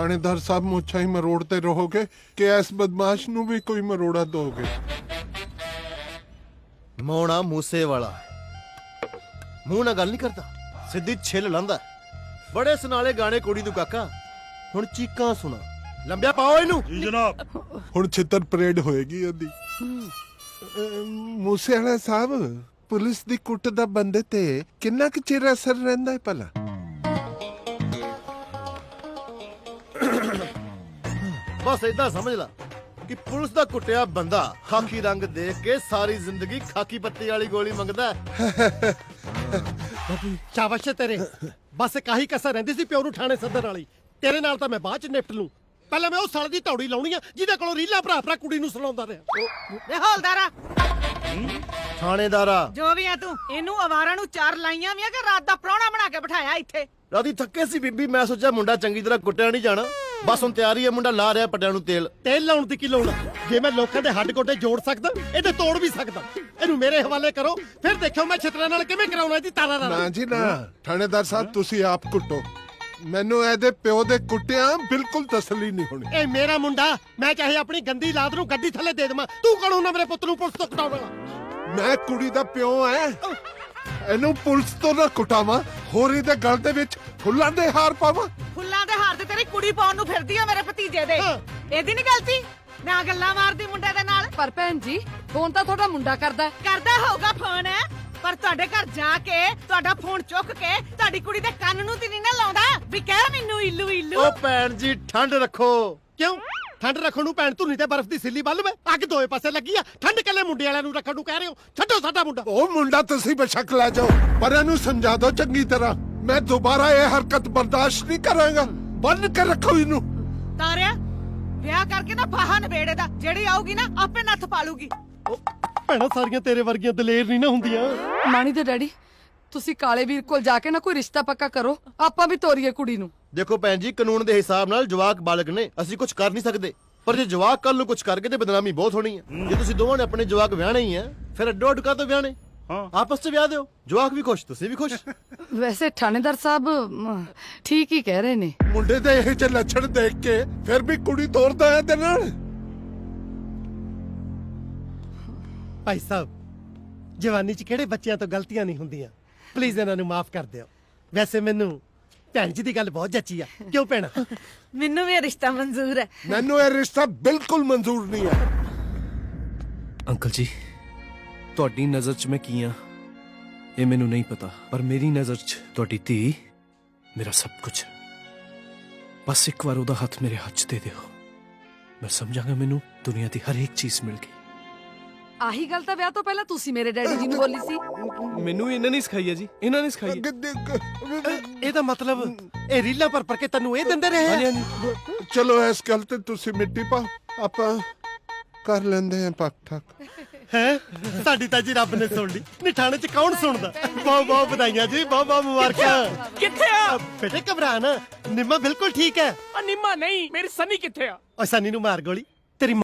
थानेदार साहब मुझे ही मरोड़ते रहोगे कि इस बदमाश नू भी कोई मरोड़ा दोगे? ਮੋਣਾ ਮੂਸੇ ਵਾਲਾ ਮੂੰਹ ਨਾਲ ਗੱਲ ਨਹੀਂ ਕਰਦਾ, ਸਿੱਧੀ ਛਿੱਲ ਲਾਂਦਾ। ਬੜੇ ਸੁਨਾਲੇ ਗਾਣੇ ਕੁੜੀ ਨੂੰ ਕਾਕਾ, ਹੁਣ ਚੀਕਾਂ ਸੁਣਾ। ਲੰਬਿਆ ਪਾਓ ਇਹਨੂੰ। जी जनाब। ਹੁਣ ਛਿੱਤਰ ਪਰੇਡ ਹੋਏਗੀ ਉਹਦੀ। ਮੂਸੇ ਵਾਲਾ ਸਾਹਿਬ, ਪੁਲਿਸ ਦੀ ਕੁੱਟ ਦਾ ਬੰਦੇ ਤੇ ਕਿੰਨਾ ਕੁ ਚਿਰ ਅਸਰ ਰਹਿੰਦਾ ਹੈ ਭਲਾ? ਬਸ ਏਦਾਂ ਸਮਝ ਲਾ ਕਿ ਪੁਲਿਸ ਦਾ ਕੁੱਟਿਆ ਬੰਦਾ ਖਾਕੀ ਰੰਗ ਦੇਖ ਕੇ ਸਾਰੀ ਜ਼ਿੰਦਗੀ ਖਾਕੀ ਪੱਤੀ ਵਾਲੀ ਗੋਲੀ ਮੰਗਦਾ ਹੈ। ਸ਼ਾਬਾਸ਼ ਏ ਤੇਰੇ। ਬਸ ਇੱਕ ਆਹੀ ਕਸਰ ਰਹਿੰਦੀ ਸੀ ਪਿਓ ਨੂੰ ਥਾਣੇ ਸੱਦਣ ਵਾਲੀ। ਤੇਰੇ ਨਾਲ ਤਾਂ ਮੈਂ ਬਾਅਦ ਚ ਨਿਪਟ ਲੂੰ, ਪਹਿਲਾਂ ਮੈਂ ਉਹ ਸਾਲੇ ਦੀ ਧੌੜੀ ਲਾਉਣੀ ਆ ਜਿਹਦੇ ਕੋਲੋਂ ਰੀਲਾ ਭਰਾ ਕੁੜੀ ਨੂੰ ਸੁਣਾਉਂਦਾ ਰਿਹਾ। ਵੇ ਹੌਲਦਾਰਾ, ਥਾਣੇਦਾਰਾ ਜੋ ਵੀ ਆ ਤੂੰ, ਇਹਨੂੰ ਆਵਾਰਾ ਨੂੰ ਚਾਰ ਲਾਈਆਂ ਵੀ ਆ ਕਿ ਰਾਤ ਦਾ ਪ੍ਰਾਹੁਣਾ ਬਣਾ ਕੇ ਬਿਠਾਇਆ ਇੱਥੇ? ਰਾਤੀ ਥੱਕੇ ਸੀ ਬੀਬੀ, ਮੈਂ ਸੋਚਿਆ ਮੁੰਡਾ ਚੰਗੀ ਤਰ੍ਹਾਂ ਕੁੱਟਿਆ ਨਹੀਂ ਜਾਣਾ, ਬਸ ਹੁਣ ਤਿਆਰੀ ਹੈ, ਮੁੰਡਾ ਲਾ ਰਿਹਾ ਪੱਟਿਆਂ ਨੂੰ ਤੇਲ। ਤੇਲ ਲਾਉਣ ਦੀ ਕੀ ਲੋੜ ਆ? ਜੇ ਮੈਂ ਲੋਕਾਂ ਦੇ ਹੱਡ ਗੋਡੇ ਜੋੜ ਸਕਦਾ, ਇਹਦੇ ਤੋੜ ਵੀ ਸਕਦਾ। ਇਹਨੂੰ ਮੇਰੇ ਹਵਾਲੇ ਕਰੋ, ਫਿਰ ਦੇਖਿਓ ਮੈਂ ਛਿੱਤਰਾਂ ਨਾਲ ਕਿਵੇਂ ਕਰਾਉਣਾ ਇਹਦੀ ਤਾਰਾ ਨਾ ਨਾਲ। ਜੀ ਨਾ, ਥਾਣੇਦਾਰ ਸਾਹਿਬ ਤੁਸੀਂ ਆਪ ਕੁੱਟੋ, ਮੈਨੂੰ ਇਹਦੇ ਪਿਓ ਦੇ ਕੁੱਟਿਆਂ ਬਿਲਕੁਲ ਤਸੱਲੀ ਨਹੀਂ ਹੋਣੀ। ਇਹ ਮੇਰਾ ਮੁੰਡਾ, ਮੈਂ ਚਾਹੇ ਆਪਣੀ ਗੰਦੀ ਲਾਦ ਨੂੰ ਗੱਡੀ ਥੱਲੇ ਦੇ ਦੇਵਾਂ, ਤੂੰ ਕੌਣ ਹੁੰਦਾ ਮੇਰੇ ਪੁੱਤ ਨੂੰ ਪੁਲਿਸ ਤੋਂ ਕਟਾਉਣਾ? ਮੈਂ ਕੁੜੀ ਦਾ ਪਿਓ ਐ, ਇਹਨੂੰ ਪੁਲਿਸ ਤੋਂ ਨਾ ਕੁਟਾਵਾਂ, ਹੋਰ ਇਹਦੇ ਗਲ ਦੇ ਵਿੱਚ ਫੁੱਲਾਂ ਦੇ ਹਾਰ ਪਾਵਾਂ? ਫੁੱਲਾਂ ਦੇ ਹਾਰ ਤੇ ਤੇਰੀ ਕੁੜੀ ਪਾਉਣ ਨੂੰ ਫਿਰਦੀ ਆ ਮੇਰੇ ਭਤੀਜੇ ਦੇ। ਇਹਦੀ ਨਹੀਂ ਗਲਤੀ, ਮੈਂ ਗੱਲਾਂ ਮਾਰਦੀ ਮੁੰਡੇ ਦੇ ਨਾਲ। ਪਰ ਭੈਣ ਜੀ, ਫੋਨ ਤਾਂ ਤੁਹਾਡਾ ਮੁੰਡਾ ਕਰਦਾ ਹੈ। ਕਰਦਾ ਹੋਊਗਾ ਫੋਨ, ਪਰ ਤੁਹਾਡੇ ਘਰ ਜਾ ਕੇ ਤੁਹਾਡਾ ਫੋਨ ਚੁੱਕ ਕੇ ਤੁਹਾਡੀ ਕੁੜੀ ਦੇ ਕੰਨ ਨੂੰ ਤੇ ਨਹੀਂ ਨਾ ਲਾਉਂਦਾ ਵੀ ਕਹਿ ਮੈਨੂੰ ਇੱਲੂ ਇੱਲੂ। ਉਹ ਭੈਣ ਜੀ ਠੰਡ ਰੱਖੋ। ਕਿਉਂ ਠੰਡ ਰੱਖਣ ਨੂੰ ਭੈਣ ਧੁਨੀ ਤੇ ਬਰਫ਼ ਦੀ ਸਿੱਲੀ ਬੱਲ ਵੇ, ਅੱਗ ਦੋਏ ਪਾਸੇ ਲੱਗੀ ਆ। ਠੰਡ ਕੱਲੇ ਮੁੰਡੇ ਵਾਲਿਆਂ ਨੂੰ ਰੱਖਣ ਨੂੰ ਕਹਿ ਰਹੇ ਹੋ? ਛੱਡੋ ਸਾਡਾ ਮੁੰਡਾ। ਉਹ ਮੁੰਡਾ ਤੁਸੀਂ ਬੇਸ਼ੱਕ ਲੈ ਜਾਓ, ਪਰ ਇਹਨੂੰ ਸਮਝਾ ਦਿਓ ਚੰਗੀ ਤਰ੍ਹਾਂ, ਮੈਂ ਦੁਬਾਰਾ ਇਹ ਹਰਕਤ ਬਰਦਾਸ਼ਤ ਨਹੀਂ ਕਰਾਂਗਾ। ਬੰਨ ਕੇ ਰੱਖੋ ਇਹਨੂੰ। ਤਾਰਿਆ, ਵਿਆਹ ਕਰਕੇ ਨਾ ਫਾਹਾ ਨਵੇੜੇ ਦਾ, ਜਿਹੜੀ ਆਊਗੀ ਨਾ ਆਪੇ ਨੱਥ ਪਾਲੂਗੀ। ਭੈਣਾਂ ਸਾਰੀਆਂ ਤੇਰੇ ਵਰਗੀਆਂ ਦਲੇਰ ਨਹੀਂ ਨਾ ਹੁੰਦੀਆਂ। ਮਾਣੀ ਦੇ ਡੈਡੀ, ਤੁਸੀਂ ਕਾਲੇ ਵੀਰ ਕੋਲ ਜਾ ਕੇ ਨਾ ਕੋਈ ਰਿਸ਼ਤਾ ਪੱਕਾ ਕਰੋ, ਆਪਾਂ ਵੀ ਤੋਰੀਏ ਕੁੜੀ ਨੂੰ। ਦੇਖੋ ਭੈਣ ਜੀ, ਕਾਨੂੰਨ ਦੇ ਹਿਸਾਬ ਨਾਲ ਜਵਾਕ ਬਾਲਗ ਨੇ, ਅਸੀਂ ਕੁਝ ਕਰ ਨਹੀਂ ਸਕਦੇ, ਪਰ ਜੇ ਜਵਾਕ ਕੱਲ ਨੂੰ ਕੁਝ ਕਰਕੇ ਤੇ ਬਦਨਾਮੀ ਬਹੁਤ ਹੋਣੀ ਹੈ। ਜੇ ਤੁਸੀਂ ਦੋਵਾਂ ਨੇ ਆਪਣੇ ਜਵਾਕ ਵਿਆਹਣੇ ਹੀ ਆ, ਫਿਰ ਅੱਡੋ ਅੱਡ ਕਾਹਤੋਂ ਵਿਆਹਣੇ? ਆਪਸ 'ਚ ਵਿਆਹ ਦਿਓ, ਜਵਾਕ ਵੀ ਖੁਸ਼, ਤੁਸੀਂ ਵੀ ਖੁਸ਼। ਵੈਸੇ ਥਾਣੇਦਾਰ ਸਾਹਿਬ ਠੀਕ ਹੀ ਕਹਿ ਰਹੇ ਨੇ। ਮੁੰਡੇ ਦੇ ਇਹ ਜਿਹੇ ਲੱਛਣ ਦੇਖ ਕੇ ਫਿਰ ਵੀ ਕੁੜੀ ਤੋਰਦਾ ਹੈ ਤੇ ਨਾਲ। ਭਾਈ ਸਾਹਿਬ, ਜਵਾਨੀ 'ਚ ਕਿਹੜੇ ਬੱਚਿਆਂ ਤੋਂ ਗਲਤੀਆਂ ਨਹੀਂ ਹੁੰਦੀਆਂ, ਪਲੀਜ਼ ਇਹਨਾਂ ਨੂੰ ਮਾਫ ਕਰ ਦਿਓ। ਵੈਸੇ ਮੈਨੂੰ ਭੈਣ ਜੀ ਦੀ ਗੱਲ ਬਹੁਤ ਜੱਚੀ ਆ, ਕਿਉਂ ਭੈਣਾ? ਮੈਨੂੰ ਵੀ ਇਹ ਰਿਸ਼ਤਾ ਮਨਜ਼ੂਰ ਹੈ। ਮੈਨੂੰ ਇਹ ਰਿਸ਼ਤਾ ਬਿਲਕੁਲ ਮਨਜ਼ੂਰ ਨਹੀਂ ਹੈ। ਅੰਕਲ ਜੀ, ਤੁਹਾਡੀ ਨਜ਼ਰ 'ਚ ਮੈਂ ਕੀ ਆ ਇਹ ਮੈਨੂੰ ਨਹੀਂ ਪਤਾ, ਪਰ ਮੇਰੀ ਨਜ਼ਰ 'ਚ ਤੁਹਾਡੀ ਧੀ ਮੇਰਾ ਸਭ ਕੁਝ। ਬਸ ਇੱਕ ਵਾਰ ਉਹਦਾ ਹੱਥ ਮੇਰੇ ਹੱਥ 'ਚ ਦੇ ਦਿਓ, ਮੈਂ ਸਮਝਾਂਗਾ ਮੈਨੂੰ ਦੁਨੀਆ ਦੀ ਹਰ ਇੱਕ ਚੀਜ਼ ਮਿਲ ਗਈ। ਆਹੀ ਗੱਲ ਤਾਂ ਵਿਆਹ ਤੋਂ ਪਹਿਲਾਂ ਤੁਸੀਂ ਮੇਰੇ ਡੈਡੀ ਜੀ ਨੂੰ ਬੋਲੀ ਸੀ। ਮੈਨੂੰ ਇਹਨਾਂ ਨੇ ਸਿਖਾਈ ਹੈ ਜੀ, ਇਹਨਾਂ ਨੇ ਸਿਖਾਈ ਹੈ। ਇਹਦਾ ਮਤਲਬ ਇਹ ਰੀਲਾ ਪਰ ਕੇ ਤੈਨੂੰ ਇਹ ਦਿੰਦੇ ਰਹੇ ਆ? ਚਲੋ ਇਸ ਗੱਲ ਤੇ ਤੁਸੀਂ ਮਿੱਟੀ ਪਾ, ਆਪਾਂ ਕਰ ਲੈਂਦੇ ਆ ਪੱਕ ਠੱਕ। ਹੈ ਸਾਡੀ ਤਾਂ ਜੀ ਰੱਬ ਨੇ ਸੁਣ ਲਈ, ਨੀ ਥਾਣੇ 'ਚ ਕੌਣ ਸੁਣਦਾ? ਬਹੁਤ ਬਹੁਤ ਵਧਾਈਆਂ ਜੀ, ਬਹੁਤ ਬਹੁਤ ਮੁਬਾਰਕਾਂ। ਕਿੱਥੇ ਆ ਬੇਟੇ ਘਬਰਾ ਨਾ, ਨਿੰਮਾ ਬਿਲਕੁਲ ਠੀਕ ਹੈ। ਨਿੰਮਾ ਨਹੀਂ, ਮੇਰੀ ਸਨੀ ਕਿੱਥੇ ਆ? ਉਹ ਸਨੀ ਨੂੰ ਮਾਰ ਗੋਲੀ।